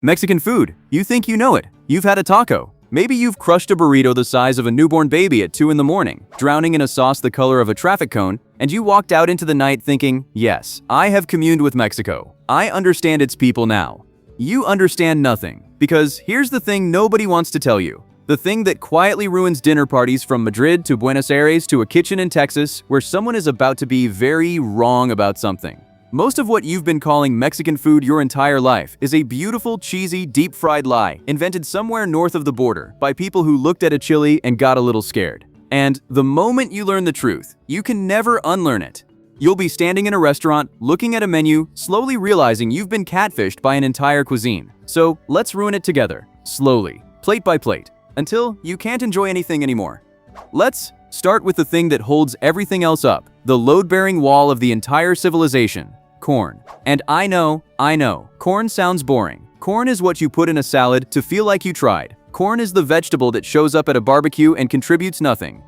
Mexican food. You think you know it. You've had a taco. Maybe you've crushed a burrito the size of a newborn baby at 2 in the morning, drowning in a sauce the color of a traffic cone, and you walked out into the night thinking, yes, I have communed with Mexico. I understand its people now. You understand nothing, because here's the thing nobody wants to tell you. The thing that quietly ruins dinner parties from Madrid to Buenos Aires to a kitchen in Texas where someone is about to be very wrong about something. Most of what you've been calling Mexican food your entire life is a beautiful, cheesy, deep-fried lie invented somewhere north of the border by people who looked at a chili and got a little scared. And the moment you learn the truth, you can never unlearn it. You'll be standing in a restaurant, looking at a menu, slowly realizing you've been catfished by an entire cuisine. So let's ruin it together, slowly, plate by plate, until you can't enjoy anything anymore. Let's start with the thing that holds everything else up, the load-bearing wall of the entire civilization. Corn. And I know, corn sounds boring. Corn is what you put in a salad to feel like you tried. Corn is the vegetable that shows up at a barbecue and contributes nothing.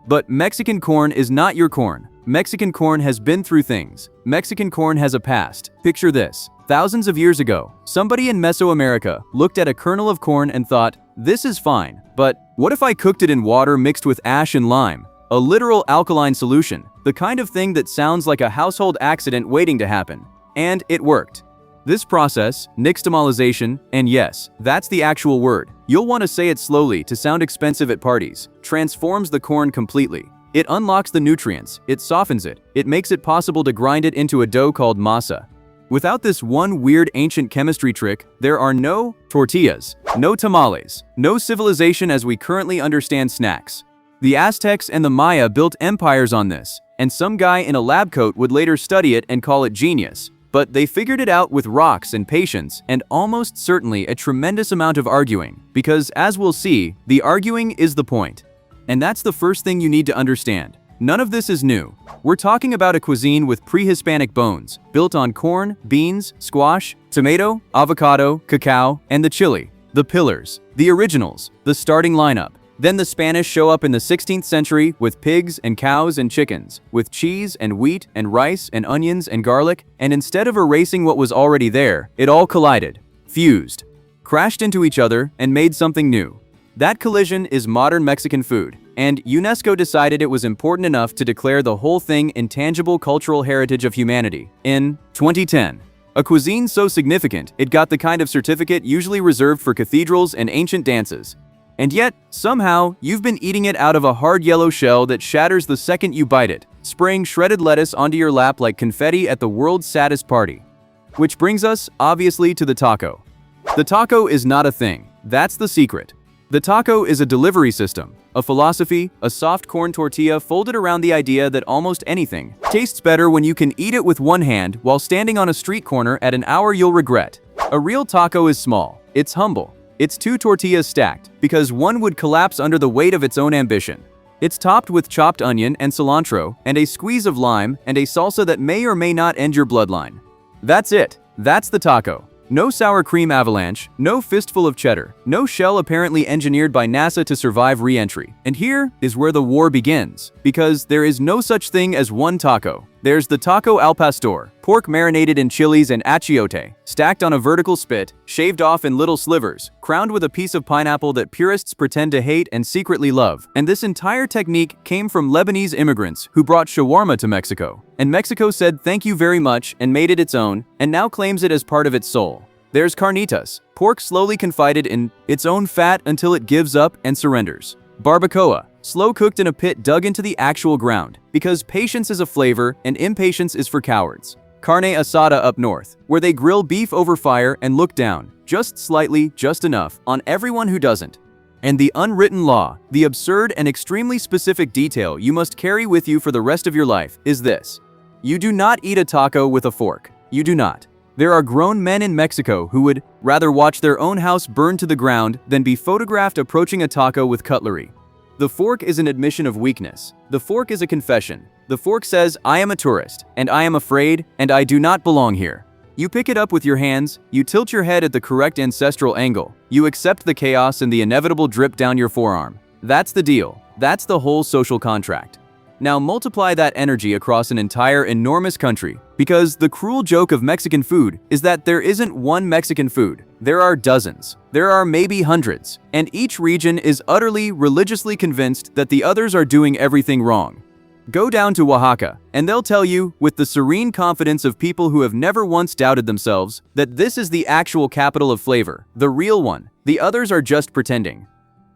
But Mexican corn is not your corn. Mexican corn has been through things. Mexican corn has a past. Picture this. Thousands of years ago, somebody in Mesoamerica looked at a kernel of corn and thought, this is fine, but what if I cooked it in water mixed with ash and lime? A literal alkaline solution, the kind of thing that sounds like a household accident waiting to happen. And it worked. This process, nixtamalization, and yes, that's the actual word, you'll want to say it slowly to sound expensive at parties, transforms the corn completely. It unlocks the nutrients, it softens it, it makes it possible to grind it into a dough called masa. Without this one weird ancient chemistry trick, there are no tortillas, no tamales, no civilization as we currently understand snacks. The Aztecs and the Maya built empires on this, and some guy in a lab coat would later study it and call it genius. But they figured it out with rocks and patience and almost certainly a tremendous amount of arguing, because as we'll see, the arguing is the point. And that's the first thing you need to understand. None of this is new. We're talking about a cuisine with pre-Hispanic bones, built on corn, beans, squash, tomato, avocado, cacao, and the chili. The pillars, the originals, the starting lineup. Then the Spanish show up in the 16th century with pigs and cows and chickens, with cheese and wheat and rice and onions and garlic, and instead of erasing what was already there, it all collided, fused, crashed into each other, and made something new. That collision is modern Mexican food, and UNESCO decided it was important enough to declare the whole thing intangible cultural heritage of humanity in 2010. A cuisine so significant, it got the kind of certificate usually reserved for cathedrals and ancient dances. And yet, somehow, you've been eating it out of a hard yellow shell that shatters the second you bite it, spraying shredded lettuce onto your lap like confetti at the world's saddest party. Which brings us, obviously, to the taco. The taco is not a thing. That's the secret. The taco is a delivery system, a philosophy, a soft corn tortilla folded around the idea that almost anything tastes better when you can eat it with one hand while standing on a street corner at an hour you'll regret. A real taco is small. It's humble. It's 2 tortillas stacked, because one would collapse under the weight of its own ambition. It's topped with chopped onion and cilantro, and a squeeze of lime, and a salsa that may or may not end your bloodline. That's it. That's the taco. No sour cream avalanche, no fistful of cheddar, no shell apparently engineered by NASA to survive re-entry. And here is where the war begins, because there is no such thing as one taco. There's the taco al pastor, pork marinated in chilies and achiote, stacked on a vertical spit, shaved off in little slivers, crowned with a piece of pineapple that purists pretend to hate and secretly love. And this entire technique came from Lebanese immigrants who brought shawarma to Mexico. And Mexico said thank you very much and made it its own, and now claims it as part of its soul. There's carnitas, pork slowly confided in its own fat until it gives up and surrenders. Barbacoa, slow cooked in a pit dug into the actual ground, because patience is a flavor and impatience is for cowards. Carne asada up north, where they grill beef over fire and look down, just slightly, just enough, on everyone who doesn't. And the unwritten law, the absurd and extremely specific detail you must carry with you for the rest of your life, is this. You do not eat a taco with a fork. You do not. There are grown men in Mexico who would rather watch their own house burn to the ground than be photographed approaching a taco with cutlery. The fork is an admission of weakness. The fork is a confession. The fork says, I am a tourist, and I am afraid, and I do not belong here. You pick it up with your hands, you tilt your head at the correct ancestral angle, you accept the chaos and the inevitable drip down your forearm. That's the deal. That's the whole social contract. Now multiply that energy across an entire enormous country, because the cruel joke of Mexican food is that there isn't one Mexican food. There are dozens. There are maybe hundreds. And each region is utterly, religiously convinced that the others are doing everything wrong. Go down to Oaxaca, and they'll tell you, with the serene confidence of people who have never once doubted themselves, that this is the actual capital of flavor, the real one. The others are just pretending.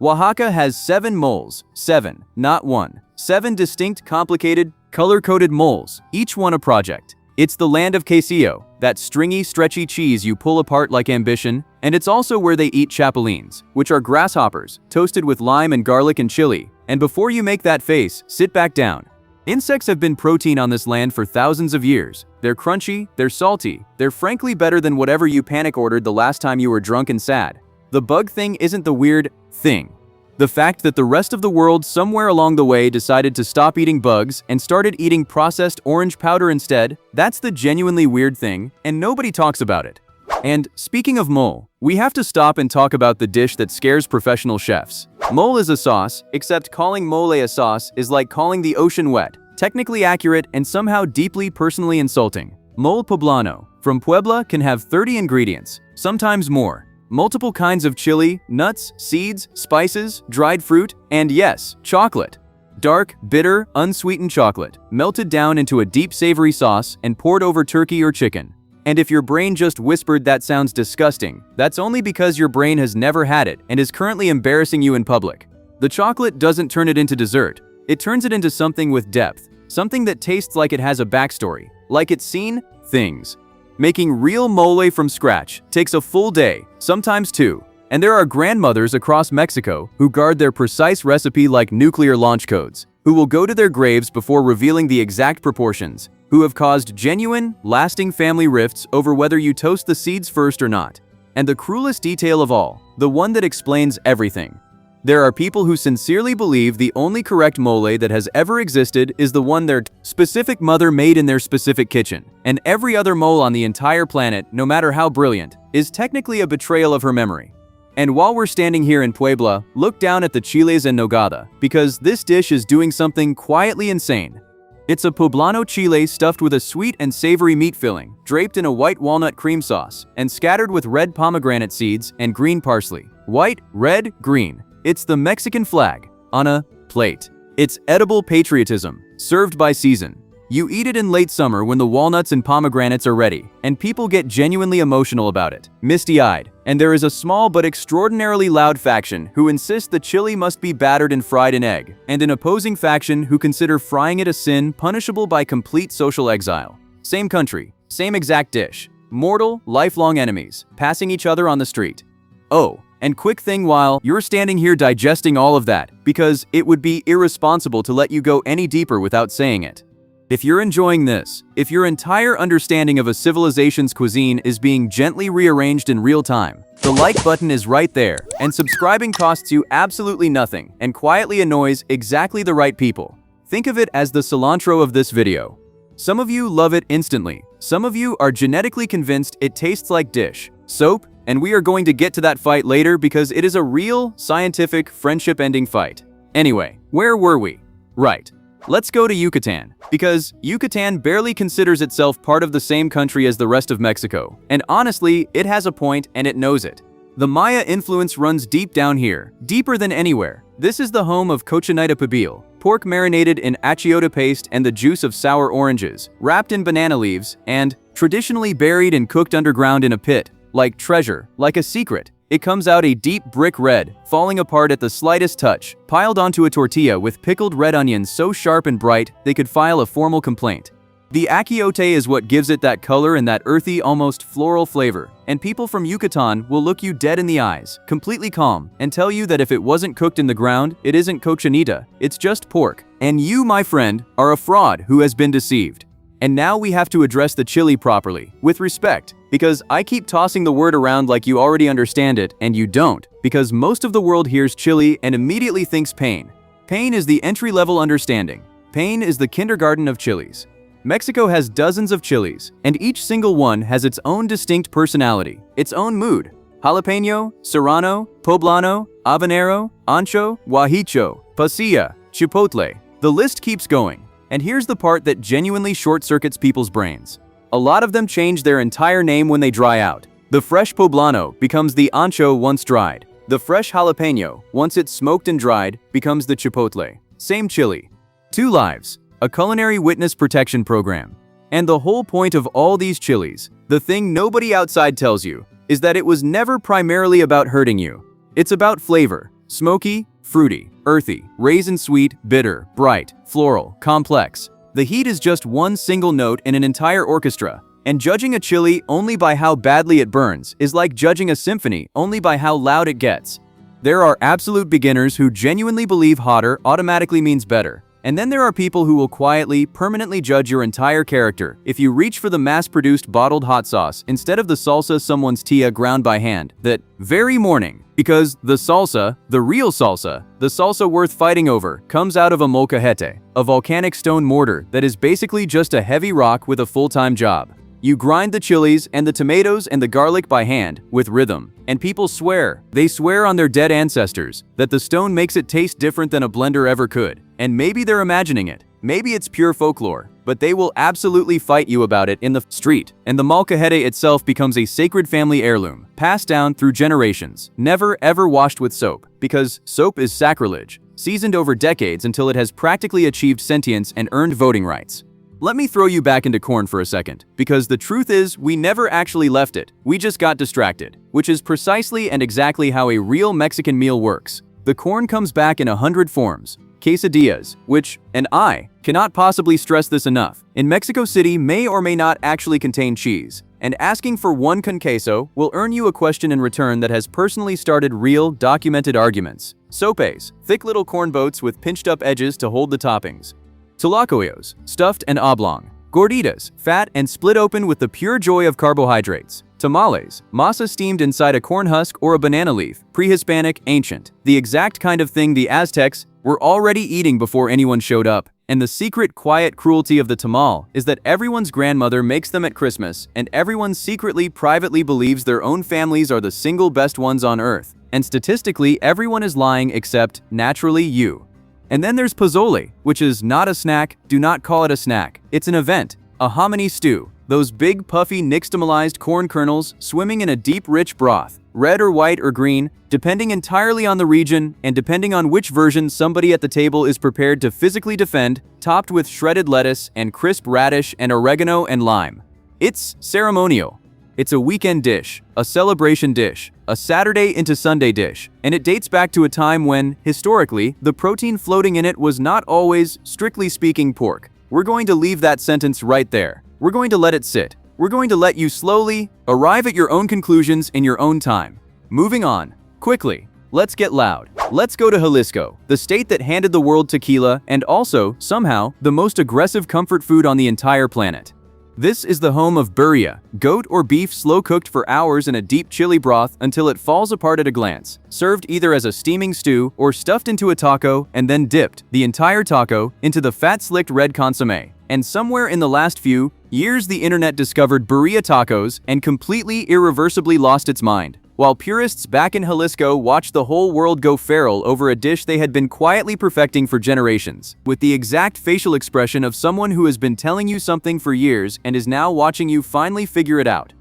Oaxaca has 7 moles, 7, not 1. 7 distinct, complicated, color-coded moles, each one a project. It's the land of quesillo, that stringy, stretchy cheese you pull apart like ambition, and it's also where they eat chapulines, which are grasshoppers, toasted with lime and garlic and chili. And before you make that face, sit back down. Insects have been protein on this land for thousands of years. They're crunchy, they're salty, they're frankly better than whatever you panic ordered the last time you were drunk and sad. The bug thing isn't the weird thing. The fact that the rest of the world somewhere along the way decided to stop eating bugs and started eating processed orange powder instead, that's the genuinely weird thing, and nobody talks about it. And speaking of mole, we have to stop and talk about the dish that scares professional chefs. Mole is a sauce, except calling mole a sauce is like calling the ocean wet, technically accurate and somehow deeply personally insulting. Mole poblano from Puebla can have 30 ingredients, sometimes more. Multiple kinds of chili, nuts, seeds, spices, dried fruit, and yes, chocolate. Dark, bitter, unsweetened chocolate, melted down into a deep savory sauce and poured over turkey or chicken. And if your brain just whispered that sounds disgusting, that's only because your brain has never had it and is currently embarrassing you in public. The chocolate doesn't turn it into dessert. It turns it into something with depth, something that tastes like it has a backstory, like it's seen things. Making real mole from scratch takes a full day, sometimes 2. And there are grandmothers across Mexico who guard their precise recipe like nuclear launch codes, who will go to their graves before revealing the exact proportions, who have caused genuine, lasting family rifts over whether you toast the seeds first or not. And the cruelest detail of all, the one that explains everything. There are people who sincerely believe the only correct mole that has ever existed is the one their specific mother made in their specific kitchen, and every other mole on the entire planet, no matter how brilliant, is technically a betrayal of her memory. And while we're standing here in Puebla, look down at the chiles en nogada, because this dish is doing something quietly insane. It's a poblano chile stuffed with a sweet and savory meat filling, draped in a white walnut cream sauce, and scattered with red pomegranate seeds and green parsley. White, red, green. It's the Mexican flag on a plate. It's edible patriotism, served by season. You eat it in late summer when the walnuts and pomegranates are ready, and people get genuinely emotional about it, misty-eyed. And there is a small but extraordinarily loud faction who insist the chili must be battered and fried in egg, and an opposing faction who consider frying it a sin punishable by complete social exile. Same country, same exact dish. Mortal, lifelong enemies, passing each other on the street. Oh, and quick thing while you're standing here digesting all of that, because it would be irresponsible to let you go any deeper without saying it. If you're enjoying this, if your entire understanding of a civilization's cuisine is being gently rearranged in real time, the like button is right there, and subscribing costs you absolutely nothing and quietly annoys exactly the right people. Think of it as the cilantro of this video. Some of you love it instantly, some of you are genetically convinced it tastes like dish, soap, and we are going to get to that fight later because it is a real, scientific, friendship-ending fight. Anyway, where were we? Right. Let's go to Yucatan, because Yucatan barely considers itself part of the same country as the rest of Mexico, and honestly, it has a point and it knows it. The Maya influence runs deep down here, deeper than anywhere. This is the home of cochinita pibil, pork marinated in achiote paste and the juice of sour oranges, wrapped in banana leaves, and traditionally buried and cooked underground in a pit, like treasure, like a secret. It comes out a deep brick red, falling apart at the slightest touch, piled onto a tortilla with pickled red onions so sharp and bright they could file a formal complaint. The achiote is what gives it that color and that earthy, almost floral flavor, and people from Yucatan will look you dead in the eyes, completely calm, and tell you that if it wasn't cooked in the ground, it isn't cochinita, it's just pork. And you, my friend, are a fraud who has been deceived. And now we have to address the chili properly, with respect, because I keep tossing the word around like you already understand it, and you don't, because most of the world hears chili and immediately thinks pain. Pain is the entry-level understanding. Pain is the kindergarten of chilies. Mexico has dozens of chilies, and each single one has its own distinct personality, its own mood. Jalapeno, serrano, poblano, habanero, ancho, guajicho, pasilla, chipotle. The list keeps going. And here's the part that genuinely short-circuits people's brains. A lot of them change their entire name when they dry out. The fresh poblano becomes the ancho once dried. The fresh jalapeno, once it's smoked and dried, becomes the chipotle. Same chili. 2 lives. A culinary witness protection program. And the whole point of all these chilies, the thing nobody outside tells you, is that it was never primarily about hurting you. It's about flavor. Smoky, fruity, earthy, raisin sweet, bitter, bright, floral, complex. The heat is just one single note in an entire orchestra, and judging a chili only by how badly it burns is like judging a symphony only by how loud it gets. There are absolute beginners who genuinely believe hotter automatically means better. And then there are people who will quietly, permanently judge your entire character if you reach for the mass-produced bottled hot sauce instead of the salsa someone's tia ground by hand that very morning. Because the salsa, the real salsa, the salsa worth fighting over, comes out of a molcajete, a volcanic stone mortar that is basically just a heavy rock with a full-time job. You grind the chilies and the tomatoes and the garlic by hand, with rhythm. And people swear, they swear on their dead ancestors, that the stone makes it taste different than a blender ever could. And maybe they're imagining it. Maybe it's pure folklore. But they will absolutely fight you about it in the street. And the molcajete itself becomes a sacred family heirloom, passed down through generations, never ever washed with soap. Because soap is sacrilege, seasoned over decades until it has practically achieved sentience and earned voting rights. Let me throw you back into corn for a second, because the truth is we never actually left it, we just got distracted, which is precisely and exactly how a real Mexican meal works. The corn comes back in 100 forms. Quesadillas, which, and I cannot possibly stress this enough, in Mexico City may or may not actually contain cheese, and asking for one con queso will earn you a question in return that has personally started real, documented arguments. Sopes, thick little corn boats with pinched up edges to hold the toppings. Tlacoyos, stuffed and oblong. Gorditas, fat and split open with the pure joy of carbohydrates. Tamales, masa steamed inside a corn husk or a banana leaf, pre-Hispanic, ancient. The exact kind of thing the Aztecs were already eating before anyone showed up. And the secret, quiet cruelty of the tamal is that everyone's grandmother makes them at Christmas, and everyone secretly, privately believes their own families are the single best ones on earth. And statistically, everyone is lying except, naturally, you. And then there's pozole, which is not a snack. Do not call it a snack. It's an event, a hominy stew. Those big, puffy, nixtamalized corn kernels swimming in a deep, rich broth, red or white or green, depending entirely on the region and depending on which version somebody at the table is prepared to physically defend, topped with shredded lettuce and crisp radish and oregano and lime. It's ceremonial. It's a weekend dish, a celebration dish, a Saturday into Sunday dish, and it dates back to a time when, historically, the protein floating in it was not always, strictly speaking, pork. We're going to leave that sentence right there. We're going to let it sit. We're going to let you slowly arrive at your own conclusions in your own time. Moving on, quickly, let's get loud. Let's go to Jalisco, the state that handed the world tequila and also, somehow, the most aggressive comfort food on the entire planet. This is the home of birria, goat or beef slow-cooked for hours in a deep chili broth until it falls apart at a glance, served either as a steaming stew or stuffed into a taco and then dipped, the entire taco, into the fat-slicked red consommé. And somewhere in the last few years the internet discovered birria tacos and completely irreversibly lost its mind. While purists back in Jalisco watched the whole world go feral over a dish they had been quietly perfecting for generations, with the exact facial expression of someone who has been telling you something for years and is now watching you finally figure it out.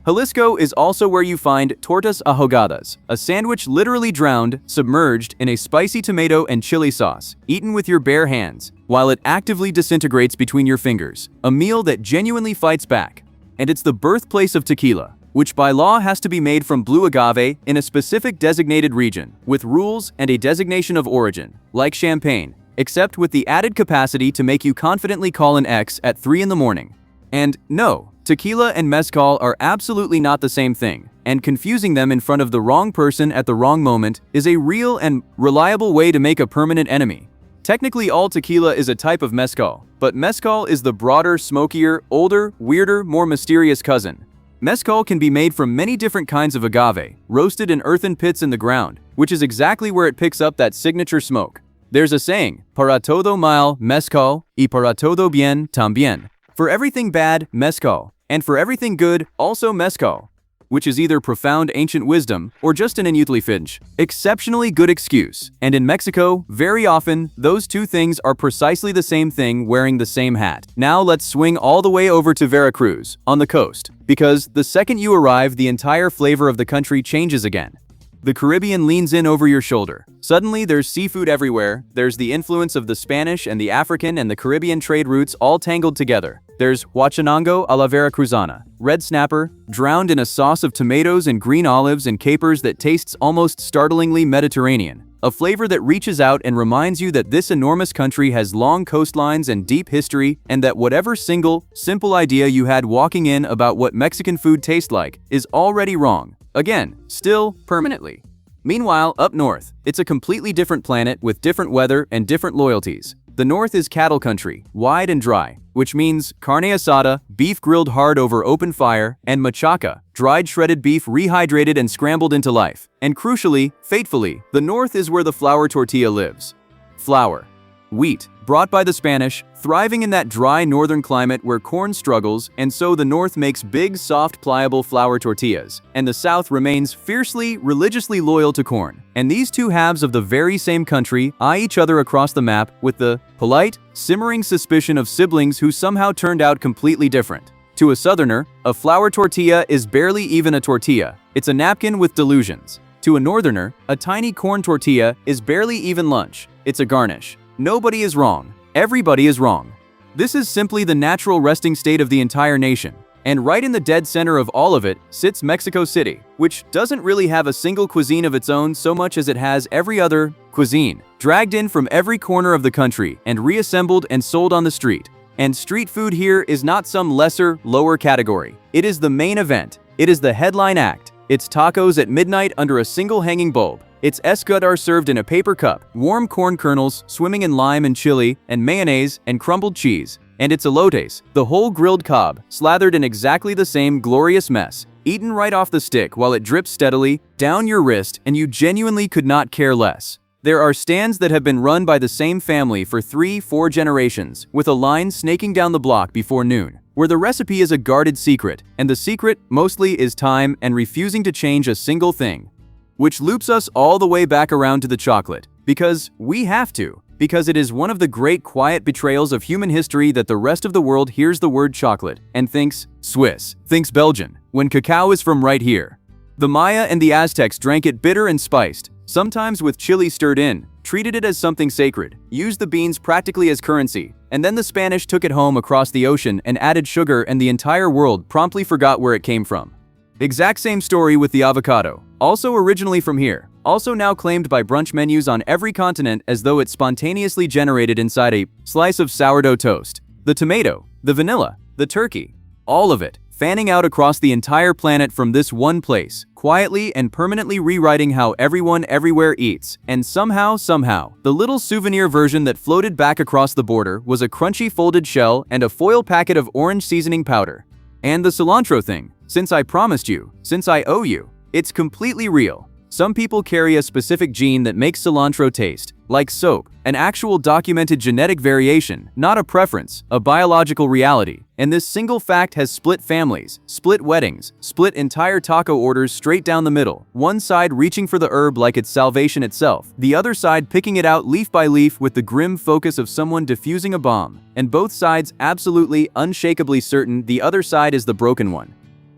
Jalisco is also where you find tortas ahogadas, a sandwich literally drowned, submerged in a spicy tomato and chili sauce, eaten with your bare hands, while it actively disintegrates between your fingers, a meal that genuinely fights back. And it's the birthplace of tequila, which by law has to be made from blue agave in a specific designated region, with rules and a designation of origin, like champagne, except with the added capacity to make you confidently call an ex at 3 in the morning. And no, tequila and mezcal are absolutely not the same thing, and confusing them in front of the wrong person at the wrong moment is a real and reliable way to make a permanent enemy. Technically, all tequila is a type of mezcal, but mezcal is the broader, smokier, older, weirder, more mysterious cousin. Mezcal can be made from many different kinds of agave, roasted in earthen pits in the ground, which is exactly where it picks up that signature smoke. There's a saying, para todo mal, mezcal, y para todo bien, también. For everything bad, mezcal, and for everything good, also mezcal. which is either profound ancient wisdom or just an unusually finch, exceptionally good excuse. And in Mexico, very often, those two things are precisely the same thing wearing the same hat. Now let's swing all the way over to Veracruz, on the coast, because the second you arrive, the entire flavor of the country changes again. The Caribbean leans in over your shoulder. Suddenly, there's seafood everywhere. There's the influence of the Spanish and the African and the Caribbean trade routes all tangled together. There's huachinango a la veracruzana, red snapper, drowned in a sauce of tomatoes and green olives and capers that tastes almost startlingly Mediterranean. A flavor that reaches out and reminds you that this enormous country has long coastlines and deep history, and that whatever simple idea you had walking in about what Mexican food tastes like is already wrong. Again, still, permanently. Meanwhile, up north, it's a completely different planet with different weather and different loyalties. The north is cattle country, wide and dry, which means carne asada, beef grilled hard over open fire, and machaca, dried shredded beef rehydrated and scrambled into life. And crucially, fatefully, the north is where the flour tortilla lives. Flour. Wheat, brought by the Spanish, thriving in that dry northern climate where corn struggles, and so the north makes big, soft, pliable flour tortillas, and the south remains fiercely, religiously loyal to corn. And these two halves of the very same country eye each other across the map with the polite, simmering suspicion of siblings who somehow turned out completely different. To a southerner, a flour tortilla is barely even a tortilla. It's a napkin with delusions. To a northerner, a tiny corn tortilla is barely even lunch. It's a garnish. Nobody is wrong. Everybody is wrong. This is simply the natural resting state of the entire nation. And right in the dead center of all of it sits Mexico City, which doesn't really have a single cuisine of its own so much as it has every other cuisine, dragged in from every corner of the country and reassembled and sold on the street. And street food here is not some lesser, lower category. It is the main event. It is the headline act. It's tacos at midnight under a single hanging bulb. It's escudar served in a paper cup, warm corn kernels swimming in lime and chili and mayonnaise and crumbled cheese. And it's elotes, the whole grilled cob, slathered in exactly the same glorious mess, eaten right off the stick while it drips steadily down your wrist, and you genuinely could not care less. There are stands that have been run by the same family for 3-4 generations, with a line snaking down the block before noon, where the recipe is a guarded secret, and the secret mostly is time and refusing to change a single thing. Which loops us all the way back around to the chocolate, because we have to, because it is one of the great quiet betrayals of human history that the rest of the world hears the word chocolate and thinks Swiss, thinks Belgian, when cacao is from right here. The Maya and the Aztecs drank it bitter and spiced, sometimes with chili stirred in, treated it as something sacred, used the beans practically as currency, and then the Spanish took it home across the ocean and added sugar, and the entire world promptly forgot where it came from. Exact same story with the avocado, also originally from here, also now claimed by brunch menus on every continent as though it spontaneously generated inside a slice of sourdough toast. The tomato, the vanilla, the turkey, all of it, fanning out across the entire planet from this one place, quietly and permanently rewriting how everyone everywhere eats. And somehow, the little souvenir version that floated back across the border was a crunchy folded shell and a foil packet of orange seasoning powder. And the cilantro thing, since I promised you, since I owe you, it's completely real. Some people carry a specific gene that makes cilantro taste like soap, an actual documented genetic variation, not a preference, a biological reality. And this single fact has split families, split weddings, split entire taco orders straight down the middle, one side reaching for the herb like it's salvation itself, the other side picking it out leaf by leaf with the grim focus of someone defusing a bomb, and both sides absolutely, unshakably certain the other side is the broken one.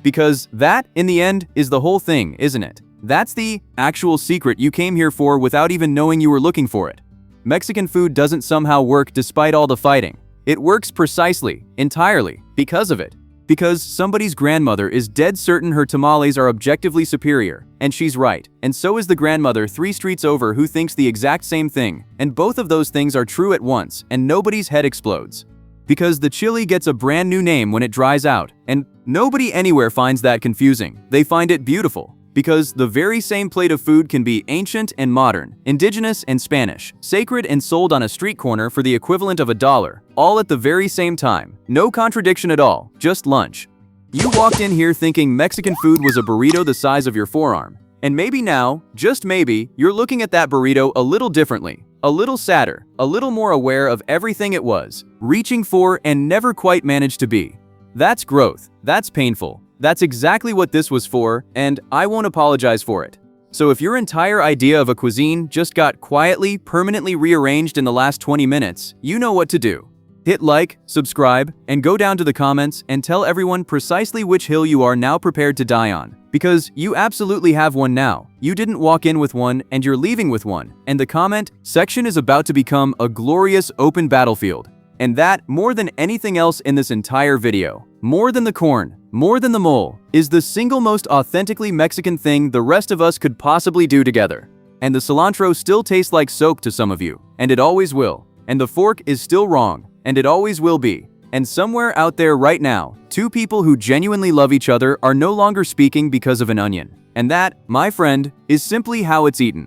Because that, in the end, is the whole thing, isn't it? That's the actual secret you came here for without even knowing you were looking for it. Mexican food doesn't somehow work despite all the fighting. It works precisely, entirely, because of it. Because somebody's grandmother is dead certain her tamales are objectively superior, and she's right. And so is the grandmother 3 streets over who thinks the exact same thing, and both of those things are true at once, and nobody's head explodes. Because the chili gets a brand new name when it dries out, and nobody anywhere finds that confusing. They find it beautiful. Because the very same plate of food can be ancient and modern, indigenous and Spanish, sacred and sold on a street corner for the equivalent of $1, all at the very same time. No contradiction at all, just lunch. You walked in here thinking Mexican food was a burrito the size of your forearm. And maybe now, just maybe, you're looking at that burrito a little differently, a little sadder, a little more aware of everything it was, reaching for and never quite managed to be. That's growth, that's painful, That's exactly what this was for, and I won't apologize for it. So if your entire idea of a cuisine just got quietly, permanently rearranged in the last 20 minutes, you know what to do. Hit like, subscribe, and go down to the comments and tell everyone precisely which hill you are now prepared to die on. Because you absolutely have one now. You didn't walk in with one and you're leaving with one. And the comment section is about to become a glorious open battlefield. And that, more than anything else in this entire video, more than the corn, more than the mole, is the single most authentically Mexican thing the rest of us could possibly do together. And the cilantro still tastes like soap to some of you, and it always will. And the fork is still wrong, and it always will be. And somewhere out there right now, two people who genuinely love each other are no longer speaking because of an onion. And that, my friend, is simply how it's eaten.